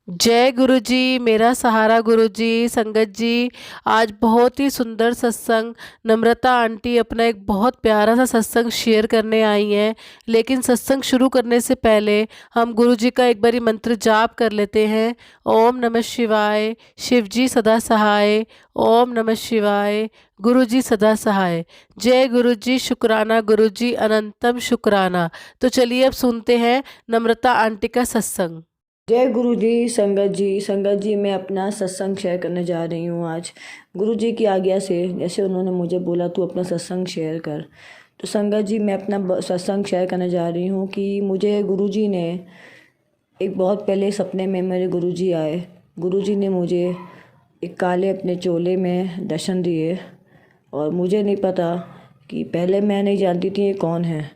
जय गुरु जी, मेरा सहारा गुरु जी। संगत जी, आज बहुत ही सुंदर सत्संग नम्रता आंटी अपना एक बहुत प्यारा सा सत्संग शेयर करने आई हैं। लेकिन सत्संग शुरू करने से पहले हम गुरु जी का एक बारी मंत्र जाप कर लेते हैं। ओम नमः शिवाय, शिव जी सदा सहाय। ओम नमः शिवाय, गुरु जी सदा सहाय। जय गुरु जी, शुक्राना गुरु जी, अनंतम शुक्राना। तो चलिए अब सुनते हैं नम्रता आंटी का सत्संग। जय गुरु जी। संगत जी मैं अपना सत्संग शेयर करने जा रही हूँ आज गुरु जी की आज्ञा से। जैसे उन्होंने मुझे बोला तू अपना सत्संग शेयर कर, तो संगत जी मैं अपना सत्संग शेयर करने जा रही हूँ कि मुझे गुरु जी ने एक बहुत पहले सपने में मेरे गुरु जी आए। गुरु जी ने मुझे एक काले अपने चोले में दर्शन दिए और मुझे नहीं पता कि पहले मैं नहीं जानती थी ये कौन है।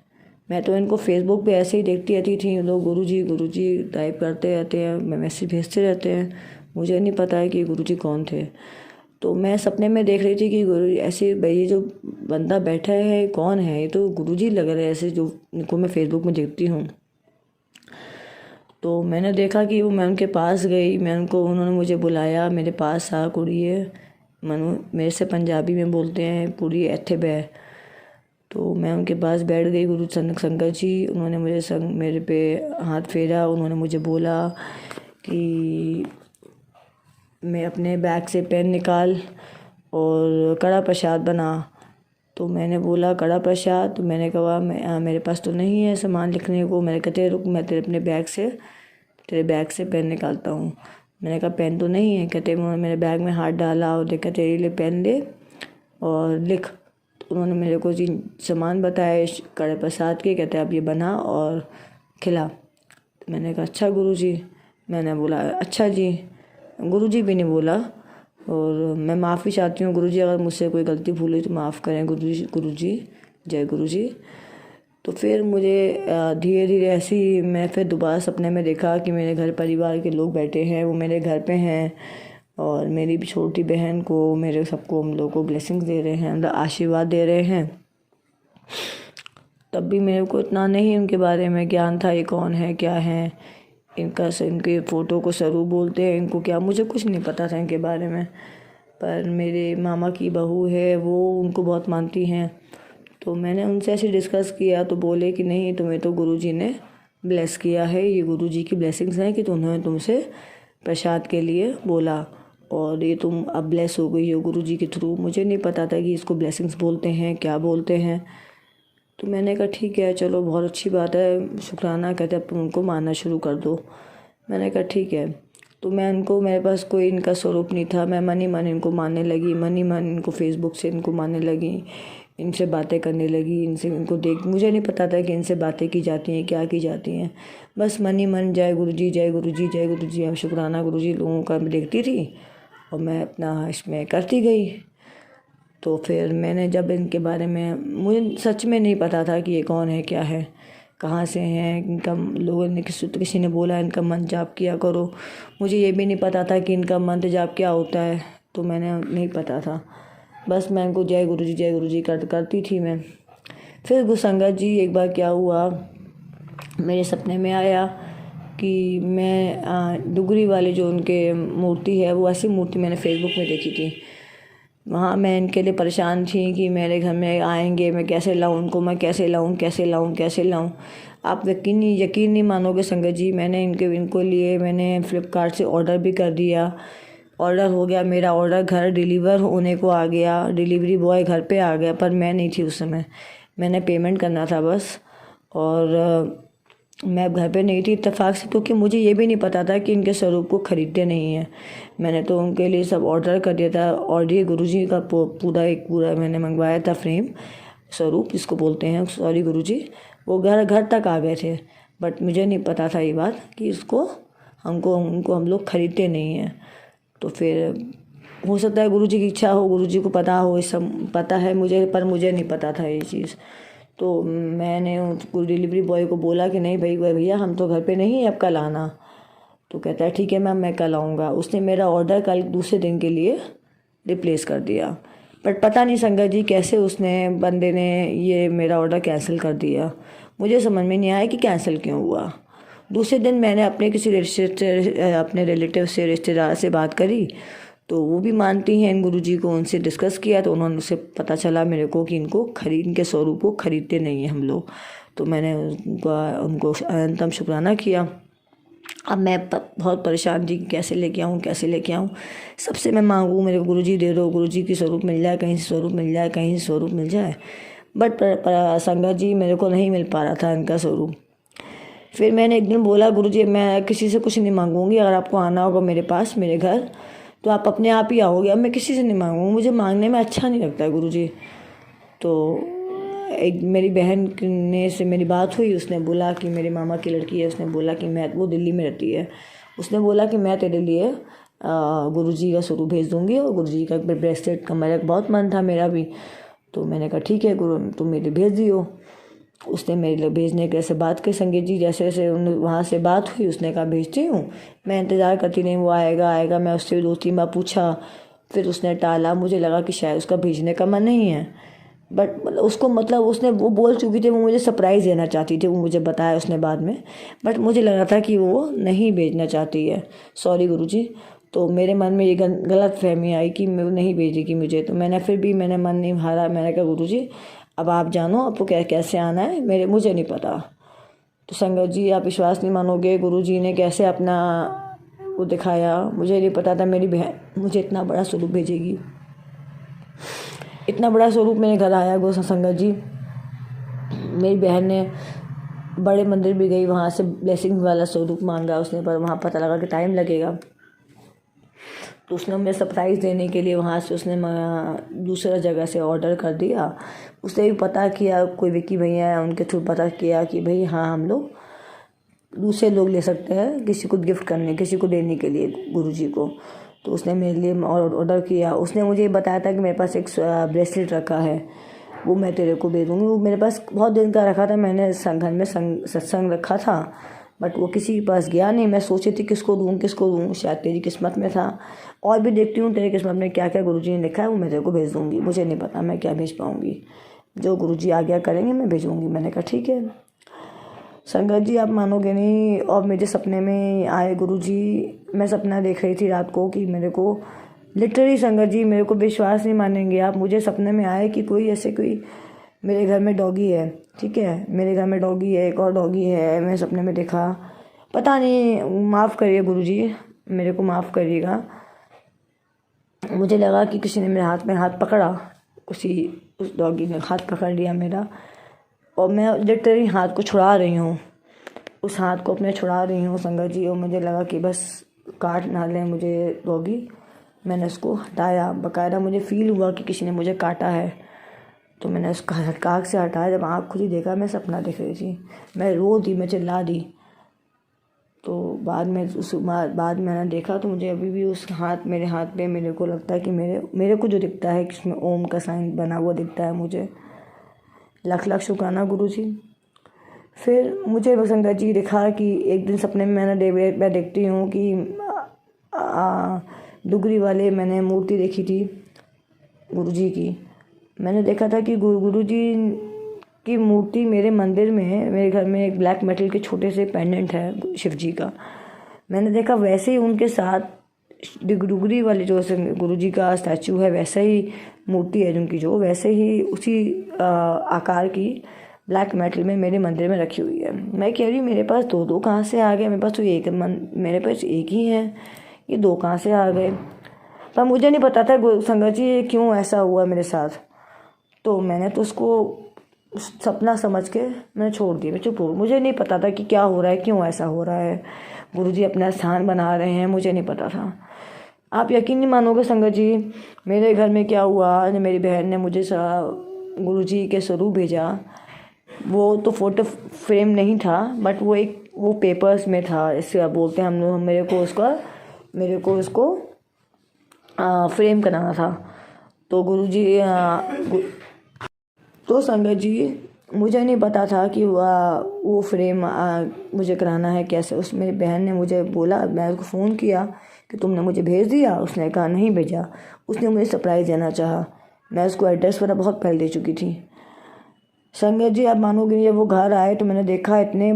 मैं तो इनको फेसबुक पे ऐसे ही देखती रहती थी, लोग गुरु जी टाइप करते रहते हैं, मैं मैसेज भेजते रहते हैं। मुझे नहीं पता है कि गुरु जी कौन थे। तो मैं सपने में देख रही थी कि गुरु ऐसे भाई ये जो बंदा बैठा है कौन है, ये तो गुरु जी लग रहे हैं ऐसे जो इनको मैं फेसबुक में देखती हूँ। तो मैंने देखा कि वो मैं उनके पास गई, उन्होंने मुझे बुलाया, मेरे पास आ कुड़िए मनु मेरे से पंजाबी में बोलते हैं कुड़ी ऐथे बै। तो मैं उनके पास बैठ गई। संगत जी उन्होंने मेरे पे हाथ फेरा। उन्होंने मुझे बोला कि मैं अपने बैग से पेन निकाल और कड़ा प्रसाद बना। तो मैंने बोला कड़ा प्रसाद, तो मैंने कहा मेरे पास तो नहीं है सामान लिखने को। मैंने कहते रुक, मैं तेरे बैग से पेन निकालता हूँ। मैंने कहा पेन तो नहीं है। कहते उन्होंने मेरे बैग में हाथ डाला और देखा तेरे लिए पेन दे और लिख। तो उन्होंने मेरे को जी सामान बताए कड़े प्रसाद के। कहते अब ये बना और खिला। तो मैंने कहा अच्छा गुरुजी। मैंने बोला अच्छा जी। गुरुजी भी नहीं बोला। और मैं माफ़ी चाहती हूँ गुरुजी, अगर मुझसे कोई गलती भूल हुई तो माफ़ करें गुरुजी। जय गुरुजी। तो फिर मुझे धीरे धीरे ऐसे ही मैं फिर दोबारा सपने में देखा कि मेरे घर परिवार के लोग बैठे हैं, वो मेरे घर पे हैं और मेरी भी छोटी बहन को, मेरे सबको, हम लोग को ब्लेसिंग्स दे रहे हैं, मतलब आशीर्वाद दे रहे हैं। तब भी मेरे को इतना नहीं उनके बारे में ज्ञान था, ये कौन है क्या है, इनके फ़ोटो को स्वरूप बोलते हैं, इनको क्या, मुझे कुछ नहीं पता था इनके बारे में। पर मेरे मामा की बहू है, वो उनको बहुत मानती हैं। तो मैंने उनसे ऐसे डिस्कस किया तो बोले कि नहीं, तुम्हें तो गुरुजी ने ब्लेस किया है, ये गुरुजी की ब्लेसिंग्स हैं कि उन्होंने तुमसे प्रसाद के लिए बोला और ये तुम अब ब्लेस हो गई हो गुरुजी के थ्रू। मुझे नहीं पता था कि इसको ब्लेसिंग्स बोलते हैं, क्या बोलते हैं। तो मैंने कहा ठीक है चलो बहुत अच्छी बात है, शुक्राना। कहते अब तुम उनको मानना शुरू कर दो। मैंने कहा ठीक है। तो मेरे पास कोई इनका स्वरूप नहीं था। मैं मन ही मन इनको मानने लगी, मन ही मन इनको फेसबुक से इनको मानने लगी, इनसे बातें करने लगी, इनको देख, मुझे नहीं पता था कि इनसे बातें की जाती हैं, क्या की जाती हैं। बस मन ही मन जय गुरु जी जय गुरु जी जय गुरु जी, अब शुक्राना गुरु जी लोगों का मैं देखती थी और मैं अपना इसमें करती गई। तो फिर मैंने जब इनके बारे में, मुझे सच में नहीं पता था कि ये कौन है क्या है, कहाँ से हैं। इनका लोगों ने किसी ने बोला इनका मंत्र जाप किया करो। मुझे ये भी नहीं पता था कि इनका मंत्र जाप क्या होता है, तो मैंने नहीं पता था। बस मैं इनको जय गुरु जी करती थी मैं। फिर गुरुसंगत जी एक बार क्या हुआ, मेरे सपने में आया कि मैं डुगरी वाले जो उनके मूर्ति है, वो ऐसी मूर्ति मैंने फेसबुक में देखी थी। वहाँ मैं इनके लिए परेशान थी कि मेरे घर में आएंगे, मैं कैसे लाऊं उनको, मैं कैसे लाऊं। आप यकीन नहीं मानोगे संगत जी, इनको लिए मैंने फ़्लिपकार्ट से ऑर्डर भी कर दिया। ऑर्डर हो गया, मेरा ऑर्डर घर डिलीवर होने को आ गया, डिलीवरी बॉय घर पे आ गया, पर मैं नहीं थी उस समय। मैंने पेमेंट करना था बस। और मैं घर पे नहीं थी इत्तेफाक से, क्योंकि मुझे ये भी नहीं पता था कि इनके स्वरूप को ख़रीदते नहीं हैं। मैंने तो उनके लिए सब ऑर्डर कर दिया था। और ये गुरुजी का पूरा मैंने मंगवाया था फ्रेम, स्वरूप जिसको बोलते हैं, सॉरी गुरुजी। वो घर तक आ गए थे, बट मुझे नहीं पता था ये बात कि इसको हम लोग ख़रीदते नहीं हैं। तो फिर हो सकता है गुरुजी की इच्छा हो, गुरुजी को पता हो, ये सब पता है मुझे, पर मुझे नहीं पता था ये चीज़। तो मैंने उसको डिलीवरी बॉय को बोला कि नहीं भाई भैया हम तो घर पे नहीं हैं, अब कल आना। तो कहता है ठीक है मैम मैं कल आऊँगा। उसने मेरा ऑर्डर कल दूसरे दिन के लिए रिप्लेस कर दिया। बट पता नहीं संगत जी कैसे बंदे ने ये मेरा ऑर्डर कैंसिल कर दिया। मुझे समझ में नहीं आया कि कैंसिल क्यों हुआ। दूसरे दिन मैंने अपने किसी अपने रिलेटिव से, रिश्तेदार से बात करी, तो वो भी मानती हैं इन गुरुजी को। उनसे डिस्कस किया तो उनसे पता चला मेरे को कि इनके स्वरूप को खरीदते नहीं हैं हम लोग। तो मैंने उनको अनंतम शुक्राना किया। अब मैं बहुत परेशान थी कि कैसे लेके आऊँ। सबसे मैं मांगूँ मेरे गुरुजी दे दो, गुरुजी की स्वरूप मिल जाए, कहीं से स्वरूप मिल जाए, कहीं से स्वरूप मिल जाए। बट संगत जी मेरे को नहीं मिल पा रहा था इनका स्वरूप। फिर मैंने एक दिन बोला, गुरुजी मैं किसी से कुछ नहीं मांगूंगी, अगर आपको आना होगा मेरे पास, मेरे घर, तो आप अपने आप ही आओगे। अब मैं किसी से नहीं मांगूंगी, मुझे मांगने में अच्छा नहीं लगता है गुरुजी। तो एक मेरी बहन ने से मेरी बात हुई, उसने बोला कि मेरे मामा की लड़की है, उसने बोला कि वो दिल्ली में रहती है, उसने बोला कि मैं तेरे लिए गुरुजी का स्वरूप भेज दूंगी। और गुरुजी का ब्रेसलेट का मेरा बहुत मन था मेरा भी। तो मैंने कहा ठीक है गुरु, तुम मेरे भेज दियो। उसने मेरे लिए भेजने के से बात की संगीत जी, जैसे जैसे वहाँ से बात हुई उसने कहा भेजती हूँ। मैं इंतज़ार करती रही, वो आएगा। मैं उससे 2-3 बार पूछा, फिर उसने टाला। मुझे लगा कि शायद उसका भेजने का मन नहीं है, बट उसको उसने वो बोल चुकी थी, वो मुझे सरप्राइज़ देना चाहती थी, वो मुझे बताया उसने बाद में। बट मुझे लगा था कि वो नहीं भेजना चाहती है। सॉरी गुरुजी। तो मेरे मन में ये गलत फहमी आई कि वो नहीं भेजेगी मुझे। तो मैंने मन नहीं हारा। मैंने कहा गुरुजी अब आप जानो, आपको कैसे आना है, मुझे नहीं पता। तो संगत जी आप विश्वास नहीं मानोगे, गुरुजी ने कैसे अपना वो दिखाया। मुझे नहीं पता था मेरी बहन मुझे इतना बड़ा स्वरूप भेजेगी। इतना बड़ा स्वरूप मेरे घर आया संगत जी। मेरी बहन ने बड़े मंदिर भी गई, वहाँ से ब्लेसिंग वाला स्वरूप मांगा उसने, पर वहाँ पता लगा कि टाइम लगेगा। तो उसने मुझे सरप्राइज़ देने के लिए वहाँ से उसने दूसरा जगह से ऑर्डर कर दिया। उसने भी पता किया, कोई विक्की भैया है उनके थ्रू पता किया कि भाई हाँ हम लोग दूसरे लोग ले सकते हैं किसी को गिफ्ट करने, किसी को देने के लिए गुरुजी को। तो उसने मेरे लिए ऑर्डर किया। उसने मुझे बताया था कि मेरे पास एक ब्रेसलेट रखा है, वो मैं तेरे को दे दूँगी। वो मेरे पास बहुत दिन का रखा था, मैंने घर में सत्संग रखा था, बट वो किसी के पास गया नहीं। मैं सोची थी किसको दूँ, शायद तेरी किस्मत में था। और भी देखती हूँ तेरी किस्मत में क्या क्या गुरुजी ने लिखा है, वो मैं तेरे को भेज दूँगी। मुझे नहीं पता मैं क्या भेज पाऊँगी, जो गुरुजी आज्ञा करेंगे मैं भेजूँगी। मैंने कहा ठीक है। संगत जी आप मानोगे नहीं, और मेरे सपने में आए गुरुजी। मैं सपना देख रही थी रात को कि मेरे को लिटरली संगत जी, मेरे को विश्वास नहीं मानेंगे आप, मुझे सपने में आए कि कोई मेरे घर में डॉगी है, ठीक है, मेरे घर में डॉगी है, एक और डॉगी है। मैं सपने में देखा, पता नहीं, माफ़ करिए गुरुजी, मेरे को माफ़ करिएगा। मुझे लगा कि किसी ने मेरे हाथ में हाथ पकड़ा, उस डॉगी ने हाथ पकड़ लिया मेरा, और मैं लिटरली हाथ को छुड़ा रही हूँ, उस हाथ को अपने छुड़ा रही हूँ संगत जी। और मुझे लगा कि बस काट ना ले मुझे डॉगी। मैंने उसको हटाया, बाकायदा मुझे फील हुआ कि किसी ने मुझे काटा है। तो मैंने उसका काख से हटाया। जब आँख खुली देखा मैं सपना देख रही थी, मैं रो दी, मैं चिल्ला दी। तो बाद में मैंने देखा तो मुझे अभी भी मेरे हाथ पे मेरे को लगता है कि मेरे को जो दिखता है कि उसमें ओम का साइन बना हुआ दिखता है मुझे। लाख लाख शुक्राना गुरुजी। फिर मुझे संगत जी दिखा कि एक दिन सपने में मैं देखती हूँ कि डुगरी वाले मैंने मूर्ति देखी थी गुरुजी की। मैंने देखा था कि गुरुजी की मूर्ति मेरे मंदिर में है। मेरे घर में एक ब्लैक मेटल के छोटे से पेंडेंट है शिव जी का। मैंने देखा वैसे ही उनके साथ डुगरी वाले जो गुरुजी का स्टैचू है, वैसा ही मूर्ति है जिनकी, जो वैसे ही उसी आकार की ब्लैक मेटल में मेरे मंदिर में रखी हुई है। मैं कह रही हूँ मेरे पास दो कहाँ से आ गए, मेरे पास तो मेरे पास एक ही है, ये दो कहाँ से आ गए। पर मुझे नहीं पता था संगत जी क्यों ऐसा हुआ मेरे साथ। तो मैंने तो उसको सपना समझ के मैंने छोड़ दिया, मैं चुप हो। मुझे नहीं पता था कि क्या हो रहा है, क्यों ऐसा हो रहा है। गुरुजी अपना स्थान बना रहे हैं, मुझे नहीं पता था। आप यकीन नहीं मानोगे संगत जी, मेरे घर में क्या हुआ। मेरी बहन ने मुझे गुरुजी के स्वरूप भेजा। वो तो फोटो फ्रेम नहीं था, बट वो पेपर्स में था, इससे बोलते हैं हम लोग। मेरे को उसको फ्रेम कराना था। तो गुरुजी तो संगत जी मुझे नहीं पता था कि वो फ्रेम मुझे कराना है कैसे। मेरी बहन ने मुझे बोला, मैं उसको फ़ोन किया कि तुमने मुझे भेज दिया। उसने कहा नहीं भेजा, उसने मुझे सरप्राइज़ देना चाहा। मैं उसको एड्रेस वगैरह बहुत पहले दे चुकी थी। संगत जी आप मानोगे नहीं, जब वो घर आए तो मैंने देखा इतने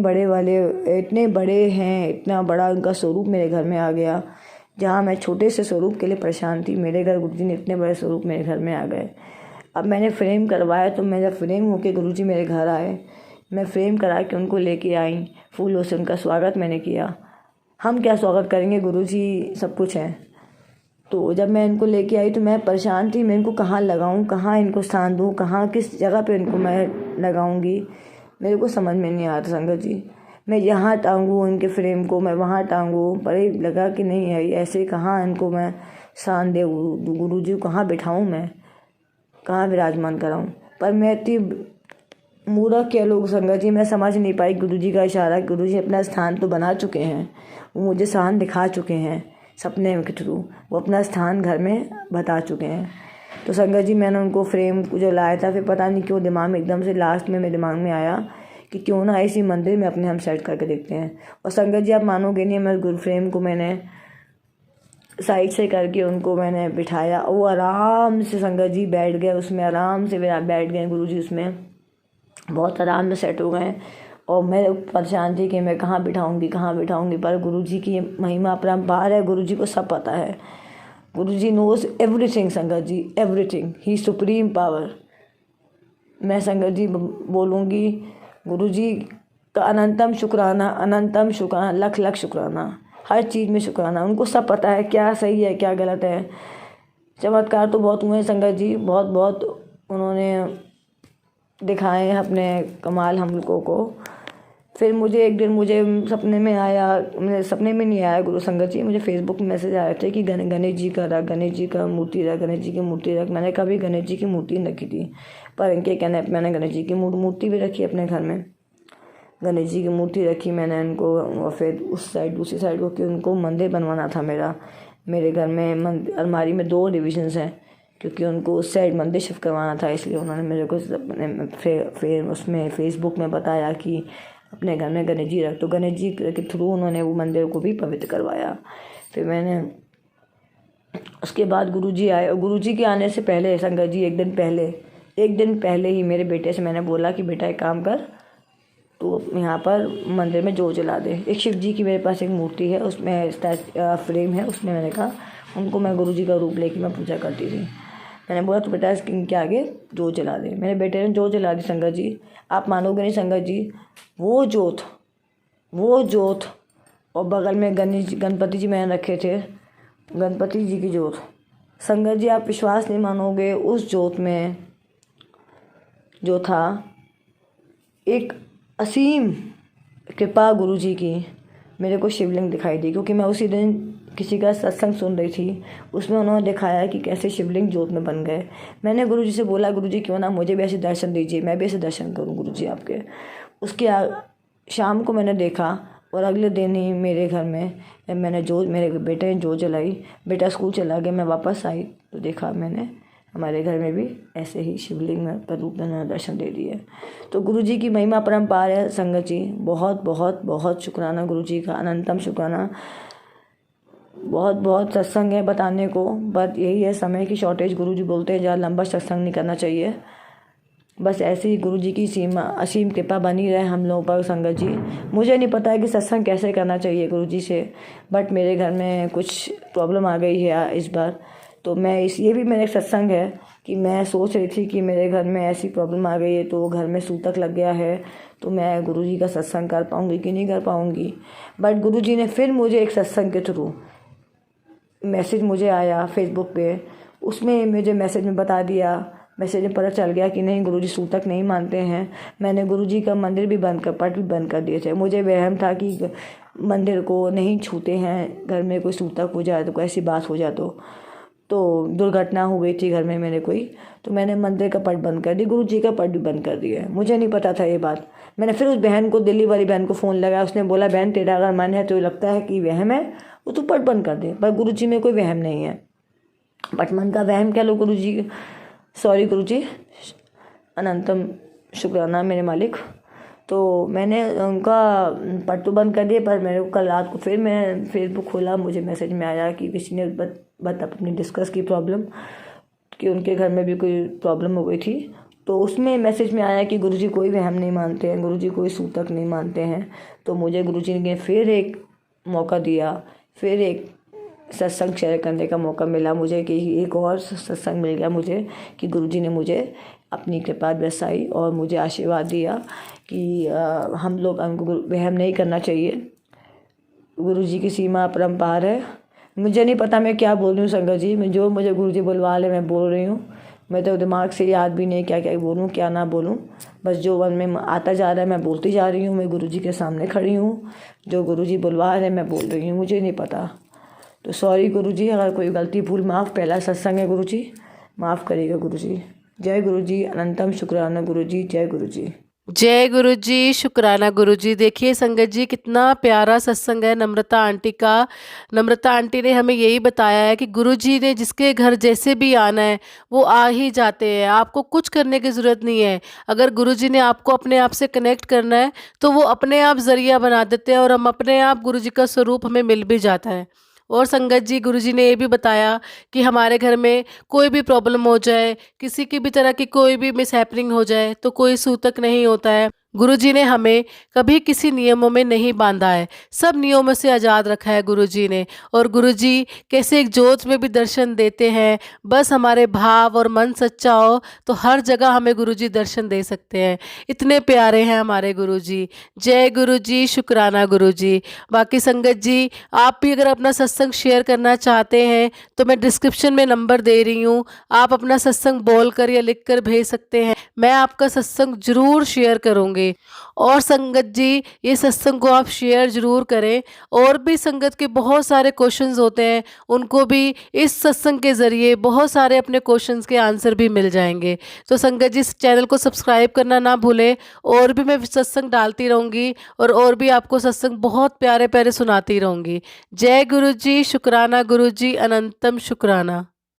बड़े हैं, इतना बड़ा उनका स्वरूप मेरे घर में आ गया। जहाँ मैं छोटे से स्वरूप के लिए परेशान थी, मेरे घर गुरुजी ने इतने बड़े स्वरूप मेरे घर में आ गए। अब मैंने फ्रेम करवाया, तो मैं जब फ्रेम होके गुरुजी मेरे घर आए, मैं फ्रेम करा के उनको लेके आई, फूलों से उनका स्वागत मैंने किया। हम क्या स्वागत करेंगे, गुरुजी सब कुछ है। तो जब मैं इनको लेके आई तो मैं परेशान थी, मैं इनको कहाँ लगाऊँ, कहाँ इनको स्थान दूँ, कहाँ किस जगह पे इनको मैं लगाऊँगी, मेरे को समझ में नहीं आ रहा संगत जी। मैं यहाँ टांगूँ इनके फ्रेम को, मैं वहाँ टांगूँ, पर ये लगा कि नहीं है ऐसे, कहाँ इनको मैं स्थान दे, गुरुजी को कहाँ बिठाऊँ, मैं कहाँ विराजमान कराऊँ। पर मैं इतनी मूर्ख कह लोग संगत जी, मैं समझ नहीं पाई गुरुजी का इशारा। गुरुजी अपना स्थान तो बना चुके हैं, वो मुझे स्थान दिखा चुके हैं सपने के थ्रू, वो अपना स्थान घर में बता चुके हैं। तो संगत जी मैंने उनको फ्रेम जो लाया था, फिर पता नहीं क्यों दिमाग में एकदम से लास्ट में मेरे दिमाग में आया कि क्यों ना इसी मंदिर में अपने हम सेट करके देखते हैं। और संगत जी आप मानोगे नहीं, मैं गुरु फ्रेम को मैंने साइड से करके उनको मैंने बिठाया, वो आराम से संगत जी बैठ गए उसमें, आराम से बैठ गए गुरुजी उसमें, बहुत आराम से सेट हो गए। और मैं परेशान थी कि मैं कहाँ बिठाऊंगी, पर गुरुजी की महिमा अपरंपार है, गुरुजी को सब पता है। गुरुजी नोज एवरीथिंग संगत जी, एवरीथिंग, ही सुप्रीम पावर। मैं संगत जी बोलूँगी गुरुजी का अनंतम शुक्राना, लख लख शुक्राना, हर चीज़ में शुक्राना। उनको सब पता है क्या सही है क्या गलत है। चमत्कार तो बहुत हुए संगत जी, बहुत बहुत उन्होंने दिखाए हैं अपने कमाल हम लोगों को। फिर मुझे एक दिन मुझे सपने में आया, मेरे सपने में नहीं आया गुरु संगत जी, मुझे फेसबुक में मैसेज आए थे कि गणेश जी का मूर्ति रख। मैंने कभी गणेश जी की मूर्ति नहीं रखी थी, पर इनके कहने पर मैंने गणेश जी की मूर्ति भी रखी अपने घर में। गणेश जी की मूर्ति रखी मैंने उनको, और फिर उस साइड दूसरी साइड को, कि उनको मंदिर बनवाना था मेरे घर में। अलमारी में 2 डिविजन्स हैं, क्योंकि उनको उस साइड मंदिर शिफ्ट करवाना था, इसलिए उन्होंने मेरे को फिर उसमें फेसबुक में बताया कि अपने घर में गणेश जी रख। तो गणेश जी के थ्रू उन्होंने वो मंदिर को भी पवित्र करवाया। फिर मैंने उसके बाद गुरुजी आए, और गुरुजी के आने से पहले संगत जी एक दिन पहले ही मेरे बेटे से मैंने बोला कि बेटा एक काम कर, तो यहाँ पर मंदिर में जोत जला दे। एक शिव जी की मेरे पास एक मूर्ति है, उसमें फ्रेम है, उसमें मैंने कहा उनको मैं गुरुजी का रूप लेके मैं पूजा करती थी। मैंने बोला तो बेटा इनके आगे जोत जला दे। मेरे बेटे ने जोत जला दी संगत जी। आप मानोगे नहीं संगत जी, वो जोत और बगल में गणपति जी मैंने रखे थे, गणपति जी की जोत। संगत जी आप विश्वास नहीं मानोगे, उस जोत में जो था एक असीम कृपा गुरुजी की, मेरे को शिवलिंग दिखाई दी। क्योंकि मैं उसी दिन किसी का सत्संग सुन रही थी, उसमें उन्होंने दिखाया कि कैसे शिवलिंग जोत में बन गए। मैंने गुरुजी से बोला गुरुजी क्यों ना मुझे भी ऐसे दर्शन दीजिए, मैं भी ऐसे दर्शन करूं गुरुजी आपके। उसके शाम को मैंने देखा, और अगले दिन ही मेरे घर में मेरे बेटे ने जोत जलाई। बेटा स्कूल चला गया, मैं वापस आई तो देखा मैंने हमारे घर में भी ऐसे ही शिवलिंग में का रूप में दर्शन दे दिए। तो गुरुजी की महिमा परम्पार है संगत जी। बहुत बहुत बहुत शुक्राना गुरुजी का, अनंतम शुक्राना। बहुत बहुत सत्संग है बताने को, बट यही है समय की शॉर्टेज। गुरुजी बोलते हैं ज़्यादा लंबा सत्संग नहीं करना चाहिए। बस ऐसे ही गुरुजी की असीम कृपा बनी रहे हम लोगों पर संगत जी। मुझे नहीं पता है कि सत्संग कैसे करना चाहिए गुरुजी से, बट मेरे घर में कुछ प्रॉब्लम आ गई है इस बार। तो ये भी मेरा एक सत्संग है कि मैं सोच रही थी कि मेरे घर में ऐसी प्रॉब्लम आ गई है, तो घर में सूतक लग गया है, तो मैं गुरुजी का सत्संग कर पाऊँगी कि नहीं कर पाऊँगी। बट गुरुजी ने फिर मुझे एक सत्संग के थ्रू मैसेज मुझे आया फेसबुक पे, उसमें मुझे मैसेज में बता दिया, मैसेज में पता चल गया कि नहीं गुरुजी सूतक नहीं मानते हैं। मैंने गुरुजी का मंदिर भी पट भी बंद कर दिए थे। मुझे वहम था कि मंदिर को नहीं छूते हैं, घर में कोई सूतक हो जाए तो कोई ऐसी बात हो जाए तो दुर्घटना हो गई थी घर में मेरे कोई, तो मैंने मंदिर का पट बंद कर दी, गुरुजी का पट भी बंद कर दिया। मुझे नहीं पता था ये बात। मैंने फिर उस बहन को, दिल्ली वाली बहन को फ़ोन लगाया, उसने बोला बहन तेरा अगर मन है तो लगता है कि वहम है वो तो पट बंद कर दे, पर गुरुजी में कोई वहम नहीं है। बट मन का वहम कह लो गुरुजी, सॉरी गुरुजी, अनंतम शुक्राना मेरे मालिक। तो मैंने उनका पट तो बंद कर दिया, पर मेरे को कल रात को फिर मैं फेसबुक खोला, मुझे मैसेज में आया कि किसी ने अपनी डिस्कस की प्रॉब्लम, कि उनके घर में भी कोई प्रॉब्लम हो गई थी, तो उसमें मैसेज में आया कि गुरुजी कोई वहम नहीं मानते हैं, गुरुजी कोई सूतक नहीं मानते हैं। तो मुझे गुरुजी ने फिर एक मौका दिया, फिर एक सत्संग शेयर करने का मौका मिला मुझे, कि एक और सत्संग मिल गया मुझे, कि गुरुजी ने मुझे अपनी कृपा बरसाई और मुझे आशीर्वाद दिया कि हम लोग हमको वहम नहीं करना चाहिए। गुरुजी की सीमा अपरंपार है। मुझे नहीं पता मैं क्या बोल रही हूँ संगत जी, मैं जो मुझे गुरुजी बुलवा ले मैं बोल रही हूँ। मैं तो दिमाग से याद भी नहीं क्या क्या बोलूँ क्या ना बोलूँ, बस जो मन में आता जा रहा है मैं बोलती जा रही हूँ। मैं गुरुजी के सामने खड़ी हूँ, जो गुरुजी बुलवा रहे हैं मैं बोल रही हूँ, मुझे नहीं पता। तो सॉरी गुरुजी, अगर कोई गलती भूल माफ़। पहला सत्संग है गुरुजी, माफ़ करिएगा गुरुजी। जय गुरुजी, अनंतम शुक्राना गुरुजी, जय गुरुजी। जय गुरु जी, शुक्राना गुरु जी। देखिए संगत जी, कितना प्यारा सत्संग है नम्रता आंटी का। नम्रता आंटी ने हमें यही बताया है कि गुरु जी ने जिसके घर जैसे भी आना है वो आ ही जाते हैं, आपको कुछ करने की ज़रूरत नहीं है। अगर गुरु जी ने आपको अपने आप से कनेक्ट करना है तो वो अपने आप ज़रिया बना देते हैं और हम अपने आप गुरु जी का स्वरूप हमें मिल भी जाता है। और संगत जी, गुरुजी ने ये भी बताया कि हमारे घर में कोई भी प्रॉब्लम हो जाए, किसी की भी तरह की कोई भी मिसहैपनिंग हो जाए तो कोई सूतक नहीं होता है। गुरुजी ने हमें कभी किसी नियमों में नहीं बांधा है, सब नियमों से आज़ाद रखा है गुरुजी ने। और गुरुजी कैसे एक जोत में भी दर्शन देते हैं, बस हमारे भाव और मन सच्चा हो तो हर जगह हमें गुरुजी दर्शन दे सकते हैं। इतने प्यारे हैं हमारे गुरुजी। जय गुरुजी, शुक्राना गुरुजी। बाकी संगत जी, आप भी अगर अपना सत्संग शेयर करना चाहते हैं तो मैं डिस्क्रिप्शन में नंबर दे रही हूँ, आप अपना सत्संग बोल कर या लिख कर भेज सकते हैं। मैं आपका सत्संग जरूर शेयर करूँगी। और संगत जी, ये सत्संग को आप शेयर जरूर करें। और भी संगत के बहुत सारे क्वेश्चंस होते हैं, उनको भी इस सत्संग के ज़रिए बहुत सारे अपने क्वेश्चंस के आंसर भी मिल जाएंगे। तो संगत जी, इस चैनल को सब्सक्राइब करना ना भूलें। और भी मैं सत्संग डालती रहूँगी और भी आपको सत्संग बहुत प्यारे प्यारे सुनाती रहूँगी। जय गुरु जी, शुक्राना गुरु जी, अनंतम शुक्राना।